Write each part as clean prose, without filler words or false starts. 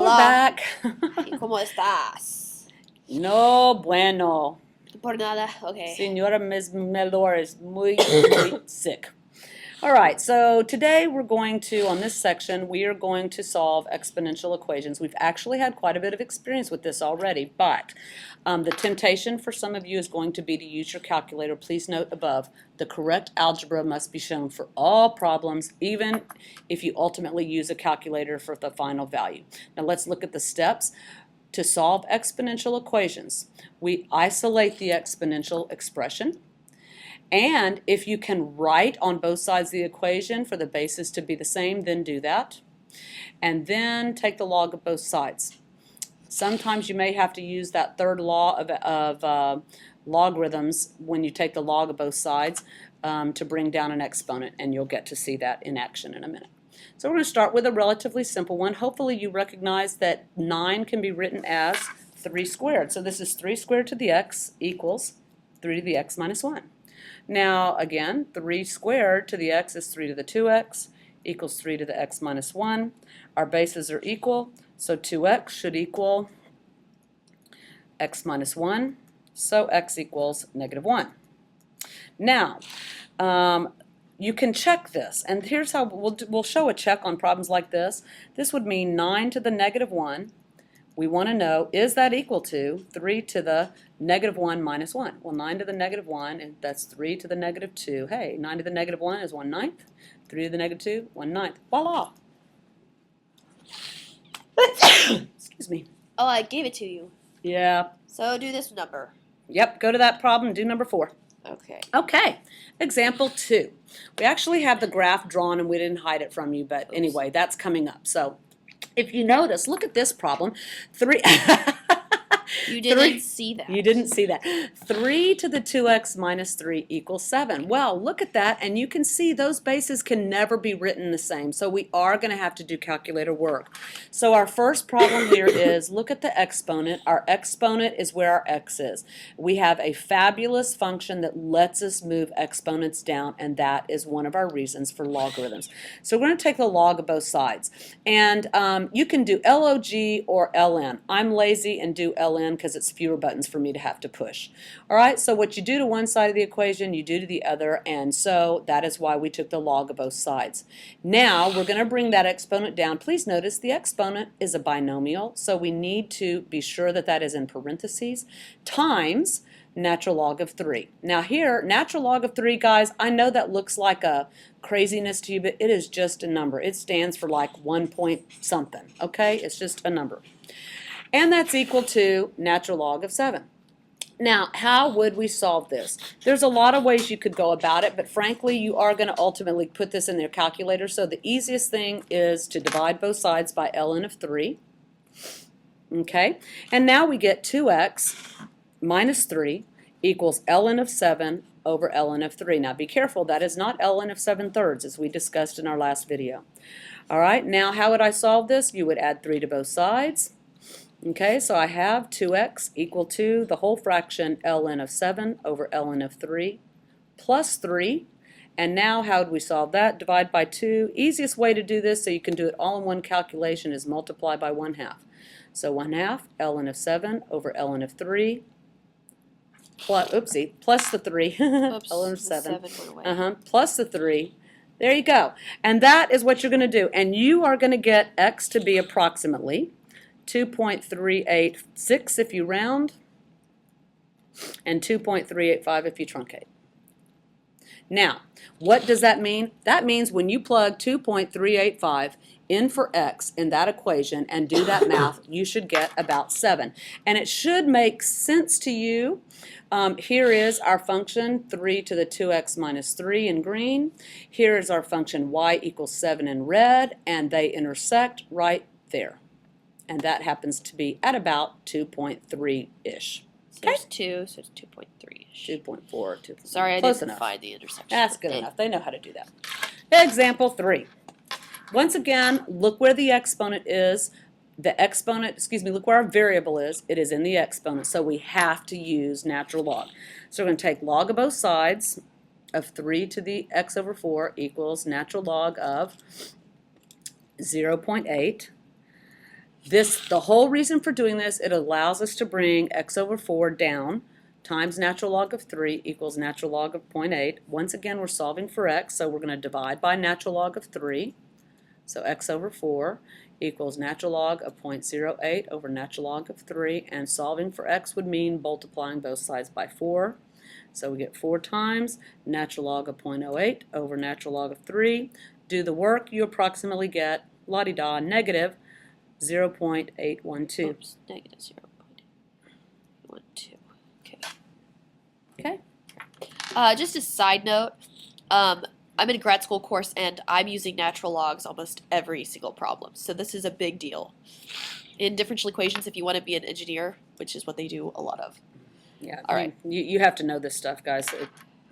Hola. back. ¿Y cómo estás? No bueno. Por nada. Okay. Senora Ms. Melor is muy sick. All right, so today we're going to, on this section, we are going to solve exponential equations. We've actually had quite a bit of experience with this already, but the temptation for some of you is going to be to use your calculator. Please note above, the correct algebra must be shown for all problems, even if you ultimately use a calculator for the final value. Now let's look at the steps. To solve exponential equations, we isolate the exponential expression. And if you can write on both sides of the equation for the bases to be the same, then do that. And then take the log of both sides. Sometimes you may have to use that third law of logarithms when you take the log of both sides to bring down an exponent, and you'll get to see that in action in a minute. So we're going to start with a relatively simple one. Hopefully you recognize that 9 can be written as 3 squared. So this is 3 squared to the x equals 3 to the x minus 1. Now, again, 3 squared to the x is 3 to the 2x equals 3 to the x minus 1. Our bases are equal, so 2x should equal x minus 1, so x equals negative 1. Now, you can check this, and here's how we'll show a check on problems like this. This would mean 9 to the negative 1. We want to know, is that equal to 3 to the negative 1 minus 1? Well, 9 to the negative 1, and that's 3 to the negative 2. Hey, 9 to the negative 1 is 1/9. 3 to the negative 2, 1/9. Voila! Excuse me. Oh, I gave it to you. Yeah. So do this number. Yep, go to that problem and do number 4. Okay. Okay, example 2. We actually have the graph drawn and we didn't hide it from you, but anyway, that's coming up. So if you notice, look at this problem. You didn't see that. You didn't see that. 3 to the 2x minus 3 equals 7. Well, look at that, and you can see those bases can never be written the same, so we are going to have to do calculator work. So our first problem here is, look at the exponent. Our exponent is where our x is. We have a fabulous function that lets us move exponents down, and that is one of our reasons for logarithms. So we're going to take the log of both sides, and you can do log or ln. I'm lazy and do ln because it's fewer buttons for me to have to push. All right, so what you do to one side of the equation, you do to the other, and so that is why we took the log of both sides. Now we're going to bring that exponent down. Please notice the exponent is a binomial, so we need to be sure that that is in parentheses, times natural log of 3. Now here, natural log of 3, guys, I know that looks like a craziness to you, but it is just a number. It stands for like 1 point something, okay? It's just a number. And that's equal to natural log of 7. Now, how would we solve this? There's a lot of ways you could go about it, but frankly, you are going to ultimately put this in your calculator. So the easiest thing is to divide both sides by ln of 3. Okay? And now we get 2x minus 3 equals ln of 7 over ln of 3. Now be careful, that is not ln of 7/3 as we discussed in our last video. All right, now how would I solve this? You would add 3 to both sides. Okay, so I have 2x equal to the whole fraction ln of 7 over ln of 3 plus 3. And now how would we solve that? Divide by 2. Easiest way to do this so you can do it all in one calculation is multiply by 1/2. So 1/2 ln of 7 over ln of 3 plus, plus the 3, Oops, ln of the 7, 7 went away. Plus the 3. There you go. And that is what you're going to do. And you are going to get x to be approximately 2.386 if you round, and 2.385 if you truncate. Now, what does that mean? That means when you plug 2.385 in for x in that equation and do that math, you should get about 7. And it should make sense to you. Here is our function 3 to the 2x minus 3 in green. Here is our function y equals 7 in red, and they intersect right there. And that happens to be at about 2.3-ish. So there's 2, so it's 2.3-ish. 2.4, 2. Sorry, I Close didn't enough. find the intersection. That's good enough. They know how to do that. Example 3. Once again, look where the exponent is. Look where our variable is. It is in the exponent, so we have to use natural log. So we're going to take log of both sides of 3 to the x over 4 equals natural log of 0.8. The whole reason for doing this, it allows us to bring x over 4 down times natural log of 3 equals natural log of 0.8. Once again, we're solving for x, so we're going to divide by natural log of 3. So x over 4 equals natural log of 0.08 over natural log of 3, and solving for x would mean multiplying both sides by 4. So we get 4 times natural log of 0.08 over natural log of 3. Do the work, you approximately get, la-di-da, negative 0.812. Oops, negative 0.812. Okay. Okay. Just a side note, I'm in a grad school course and I'm using natural logs almost every single problem. So this is a big deal. In differential equations, if you want to be an engineer, which is what they do a lot of. Yeah. All right. You have to know this stuff, guys.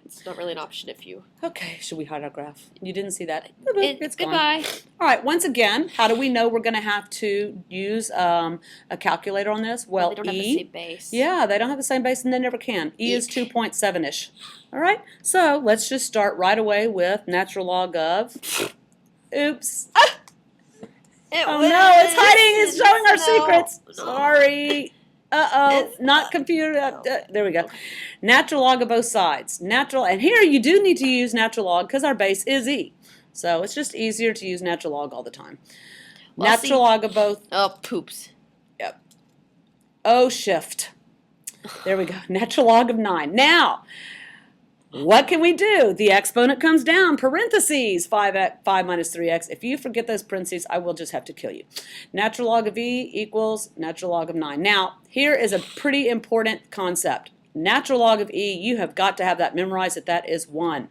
It's not really an option if you... Okay, should we hide our graph? You didn't see that? It's gone. Goodbye. All right, once again, how do we know we're going to have to use a calculator on this? Well, they don't have the E. same base. Yeah, they don't have the same base and they never can. E is Eek. 2.7-ish. All right, so let's just start right away with natural log of... Oops. Oh no, it's hiding. It's showing our secrets. No. Sorry. Uh-oh, It's not computer. There we go. Natural log of both sides. Natural, and here you do need to use natural log because our base is E. So it's just easier to use natural log all the time. Well, Natural log of both. Oh, poops. Yep. O shift. There we go. Natural log of 9. Now, what can we do? The exponent comes down, parentheses, 5 minus 3x. If you forget those parentheses, I will just have to kill you. Natural log of E equals natural log of 9. Now, here is a pretty important concept. Natural log of E, you have got to have that memorized that is 1.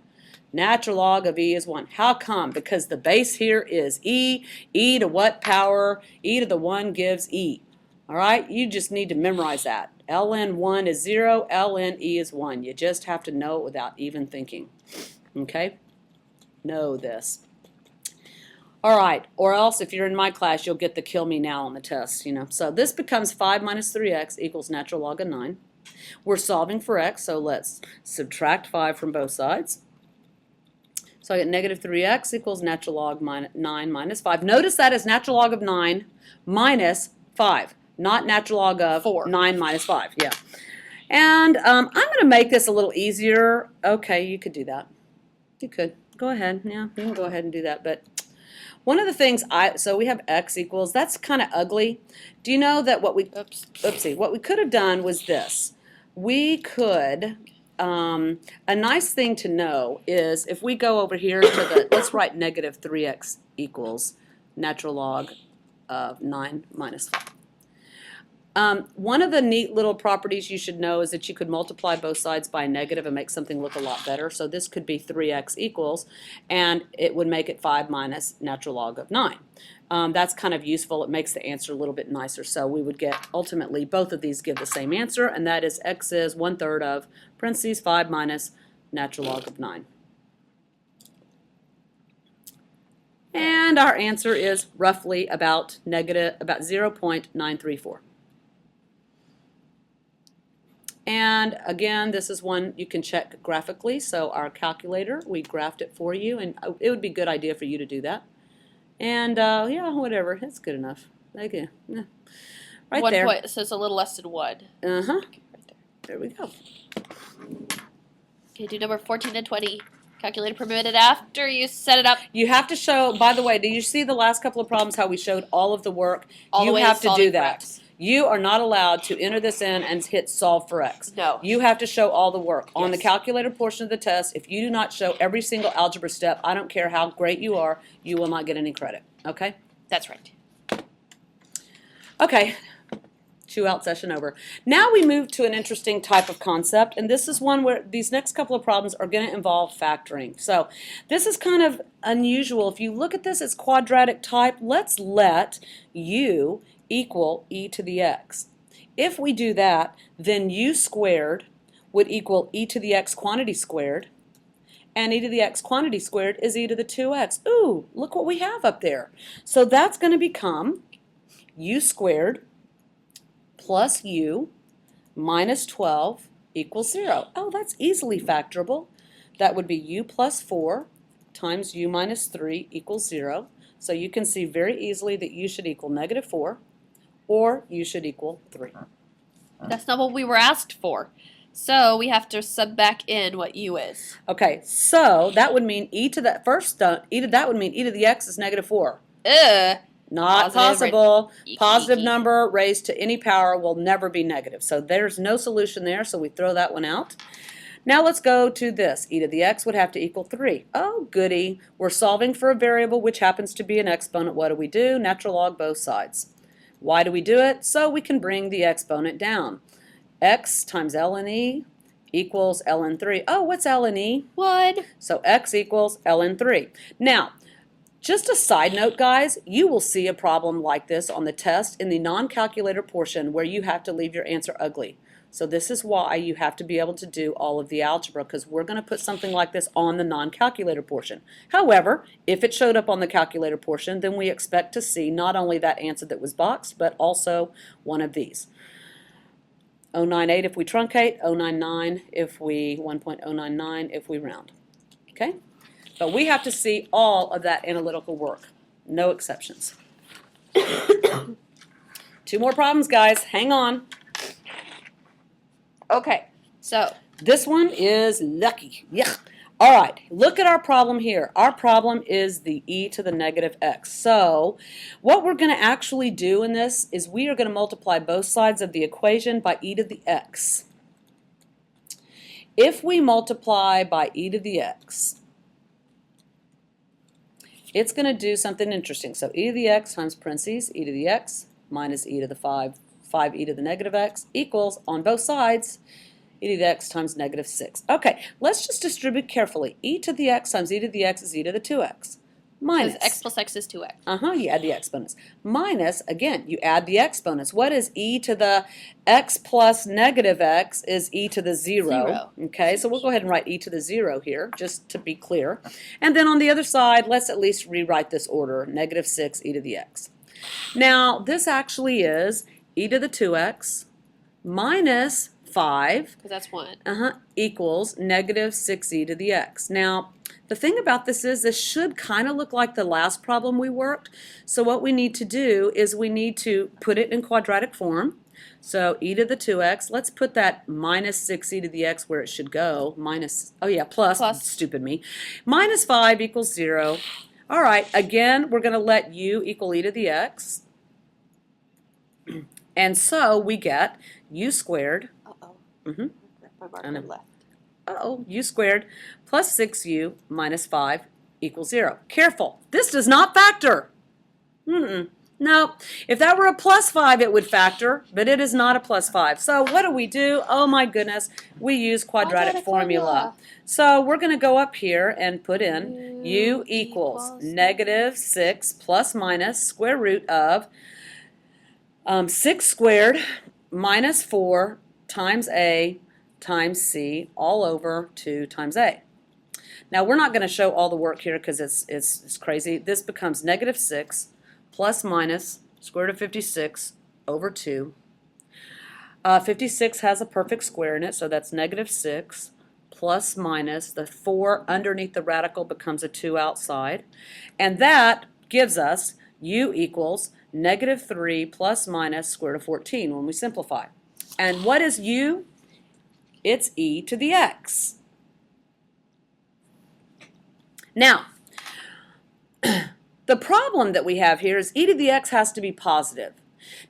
Natural log of E is 1. How come? Because the base here is E. E to what power? E to the 1 gives E. All right? You just need to memorize that. ln 1 is 0, ln E is 1. You just have to know it without even thinking. Okay? Know this. All right, or else if you're in my class, you'll get the kill me now on the test, you know. So this becomes 5 minus 3x equals natural log of 9. We're solving for x, so let's subtract 5 from both sides. So I get negative 3x equals natural log 9 minus 5. Notice that is natural log of 9 minus 5. Not natural log of 4. 9 minus 5, yeah. And I'm going to make this a little easier. Okay, you could do that. You could. Go ahead. Yeah, you can go ahead and do that. But one of the things so we have x equals, that's kind of ugly. Do you know that what we, what we could have done was this. We could, a nice thing to know is if we go over here to the, let's write negative 3x equals natural log of 9 minus 5. One of the neat little properties you should know is that you could multiply both sides by a negative and make something look a lot better. So this could be 3x equals, and it would make it 5 minus natural log of 9. That's kind of useful. It makes the answer a little bit nicer. So we would get, ultimately, both of these give the same answer, and that is x is 1/3 of, parentheses, 5 minus natural log of 9. And our answer is roughly about 0.934. And again, this is one you can check graphically. So our calculator, we graphed it for you, and it would be a good idea for you to do that. And yeah, whatever, it's good enough. Okay, yeah. Right 1 there. point, so it's a little less than 1. Uh-huh. Okay, right there. There we go. Okay, do number 14 and 20. Calculated per minute after you set it up. You have to show, by the way, did you see the last couple of problems how we showed all of the work? All the You way have to solving do for that. X. You are not allowed to enter this in and hit solve for x. No. You have to show all the work. On the Yes. calculator portion of the test, if you do not show every single algebra step, I don't care how great you are, you will not get any credit. Okay? That's right. Okay. Chew out session over. Now we move to an interesting type of concept, and this is one where these next couple of problems are going to involve factoring. So this is kind of unusual. If you look at this, it's quadratic type. Let's let u equal e to the x. If we do that, then u squared would equal e to the x quantity squared, and e to the x quantity squared is e to the 2x. Ooh, look what we have up there. So that's going to become u squared plus u minus 12 equals 0. Oh, that's easily factorable. That would be u plus 4 times u minus 3 equals 0. So you can see very easily that u should equal negative 4. or u should equal 3. That's not what we were asked for. So we have to sub back in what u is. Okay, so that would mean e to the that would mean e to the x is negative 4. Ugh. Not Positive possible. Eeky, Positive eeky. number raised to any power will never be negative. So there's no solution there, so we throw that one out. Now let's go to this. E to the x would have to equal 3. Oh, goody. We're solving for a variable which happens to be an exponent. What do? Natural log both sides. Why do we do it? So we can bring the exponent down. X times ln e equals ln 3. Oh, what's ln e? 1. So x equals ln 3. Now, just a side note, guys, you will see a problem like this on the test in the non-calculator portion where you have to leave your answer ugly. So this is why you have to be able to do all of the algebra, because we're going to put something like this on the non-calculator portion. However, if it showed up on the calculator portion, then we expect to see not only that answer that was boxed, but also one of these. 0.98 if we truncate, 0.99 if we, 1.099 if we round. Okay? But we have to see all of that analytical work. No exceptions. 2 more problems, guys. Hang on. Okay. So This one is lucky. Yeah. All right. Look at our problem here. Our problem is the e to the negative x. So what we're going to actually do in this is we are going to multiply both sides of the equation by e to the x. If we multiply by e to the x, it's going to do something interesting. So e to the x times parentheses e to the x minus e to the 5e to the negative x equals, on both sides, e to the x times negative 6. Okay, let's just distribute carefully. E to the x times e to the x is e to the 2x. Minus. x plus x is 2x. You add the exponents. Minus, again, you add the exponents. What is e to the x plus negative x is e to the 0. Okay, so we'll go ahead and write e to the 0 here, just to be clear. And then on the other side, let's at least rewrite this order, negative 6 e to the x. Now, this actually is e to the 2x minus 5 Because that's 1. equals negative 6e to the x. Now, the thing about this is this should kind of look like the last problem we worked. So what we need to do is we need to put it in quadratic form. So e to the 2x, let's put that minus 6e to the x where it should go. Minus, oh yeah, plus. Stupid me. Minus 5 equals 0. All right, again, we're going to let u equal e to the x. And so we get u squared. My marker left. U squared plus 6u minus 5 equals 0. Careful, this does not factor. No, if that were a plus 5 it would factor, but it is not a plus 5. So what do? Oh my goodness, we use quadratic formula. So we're going to go up here and put in u equals negative 6 plus minus square root of 6 squared minus 4 times a times c all over 2 times a. Now we're not going to show all the work here because it's crazy. This becomes negative 6 plus minus square root of 56 over 2. 56 has a perfect square in it, so that's negative 6 plus minus the 4 underneath the radical becomes a 2 outside. And that gives us u equals negative 3 plus minus square root of 14 when we simplify. And what is u? It's e to the x. Now, the problem that we have here is e to the x has to be positive.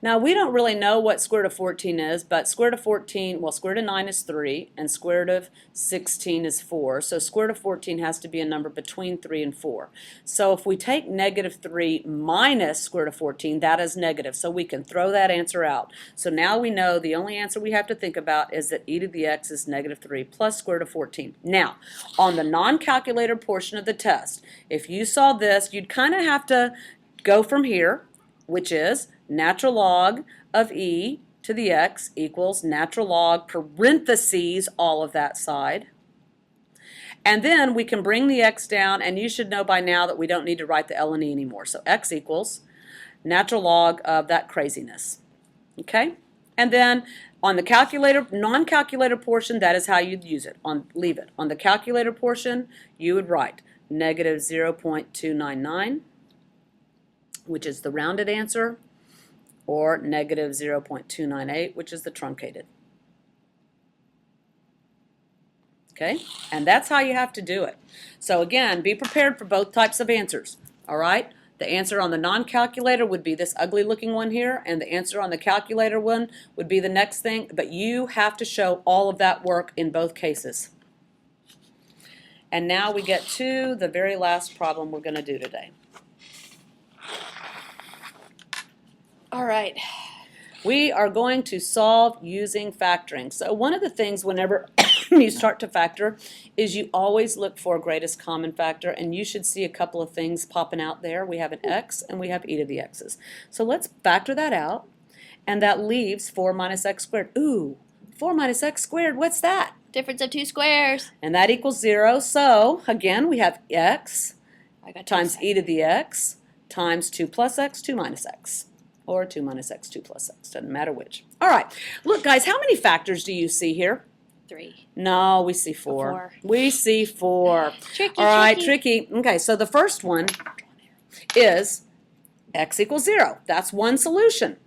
Now, we don't really know what square root of 14 is, but square root of 14, well, square root of 9 is 3, and square root of 16 is 4. So square root of 14 has to be a number between 3 and 4. So if we take negative 3 minus square root of 14, that is negative. So we can throw that answer out. So now we know the only answer we have to think about is that e to the x is negative 3 plus square root of 14. Now, on the non-calculator portion of the test, if you saw this, you'd kind of have to go from here, which is natural log of e to the x equals natural log parentheses all of that side. And then we can bring the x down, and you should know by now that we don't need to write the ln e anymore. So x equals natural log of that craziness. Okay? And then on the calculator, non-calculator portion, that is how you'd use it. Leave it. On the calculator portion, you would write negative 0.299, which is the rounded answer, or negative 0.298, which is the truncated. Okay, and that's how you have to do it. So again, be prepared for both types of answers, all right? The answer on the non-calculator would be this ugly looking one here, and the answer on the calculator one would be the next thing, but you have to show all of that work in both cases. And now we get to the very last problem we're going to do today. All right. We are going to solve using factoring. So one of the things whenever you start to factor is you always look for greatest common factor, and you should see a couple of things popping out there. We have an x and we have e to the x's. So let's factor that out, and that leaves 4 minus x squared. Ooh, 4 minus x squared, what's that? Difference of two squares. And that equals 0. So again, we have x I got times two e to the x times 2 plus x, 2 minus x. Or 2 minus x, 2 plus x, doesn't matter which. All right, look guys, how many factors do you see here? 3. No, we see 4. 4. We see 4. Tricky, All right, tricky. Okay, so the first one is x equals 0. That's one solution.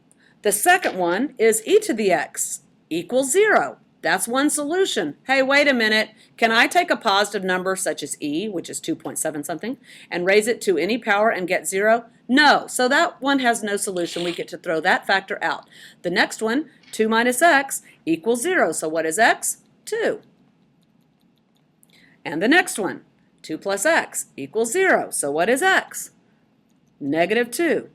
The second one is e to the x equals 0. That's one solution. Hey, wait a minute. Can I take a positive number such as e, which is 2.7 something, and raise it to any power and get 0? No. So that one has no solution. We get to throw that factor out. The next one, 2 minus x equals 0. So what is x? 2. And the next one, 2 plus x equals 0. So what is x? Negative 2.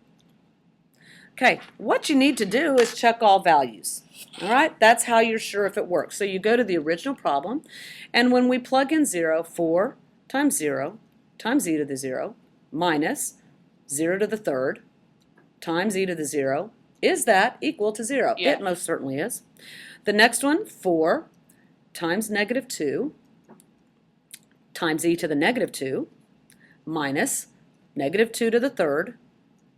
Okay, what you need to do is check all values. All right, that's how you're sure if it works. So you go to the original problem, and when we plug in 0, 4 times 0 times e to the 0 minus 0 to the third times e to the 0, is that equal to 0? Yeah. It most certainly is. The next one, 4 times negative 2 times e to the negative 2 minus negative 2 to the third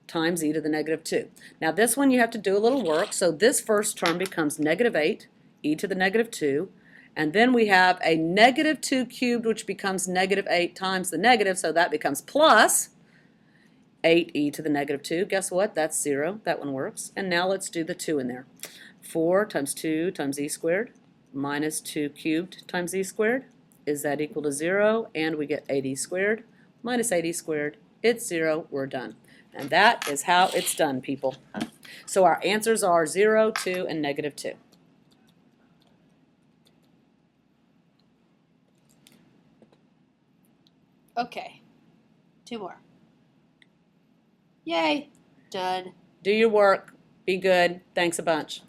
times e to the negative 2. Now this one you have to do a little work, so this first term becomes negative 8 e to the negative 2, and then we have a negative 2 cubed, which becomes negative 8 times the negative, so that becomes plus 8e to the negative 2. Guess what? That's 0. That one works. And now let's do the 2 in there. 4 times 2 times e squared minus 2 cubed times e squared. Is that equal to 0? And we get 8e squared minus 8e squared. It's 0. We're done. And that is how it's done, people. So our answers are 0, 2, and negative 2. Okay. 2 more. Yay. Done. Do your work. Be good. Thanks a bunch.